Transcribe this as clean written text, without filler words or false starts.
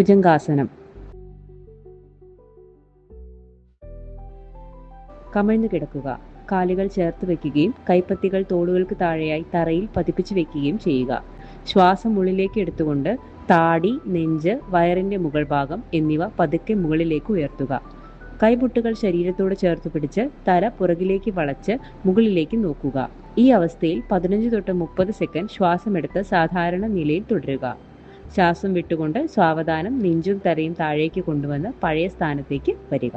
ഭുജംഗാസനം. കമിഴ്ന്നു കിടക്കുക. കാലുകൾ ചേർത്ത് വയ്ക്കുകയും കൈപ്പത്തികൾ തോളുകൾക്ക് താഴെയായി തറയിൽ പതിപ്പിച്ചു വയ്ക്കുകയും ചെയ്യുക. ശ്വാസം ഉള്ളിലേക്ക് എടുത്തുകൊണ്ട് താടി, നെഞ്ച്, വയറിന്റെ മുകൾ ഭാഗം എന്നിവ പതുക്കെ മുകളിലേക്ക് ഉയർത്തുക. കൈമുട്ടുകൾ ശരീരത്തോട് ചേർത്ത് പിടിച്ച് തല പുറകിലേക്ക് വളച്ച് മുകളിലേക്ക് നോക്കുക. ഈ അവസ്ഥയിൽ 15 തൊട്ട് 30 സെക്കൻഡ് ശ്വാസമെടുത്ത് സാധാരണ നിലയിൽ തുടരുക. ശ്വാസം വിട്ടുകൊണ്ട് സാവധാനം നെഞ്ചും തലയും താഴേക്ക് കൊണ്ടുവന്ന് പഴയ സ്ഥാനത്തേക്ക് വരിക.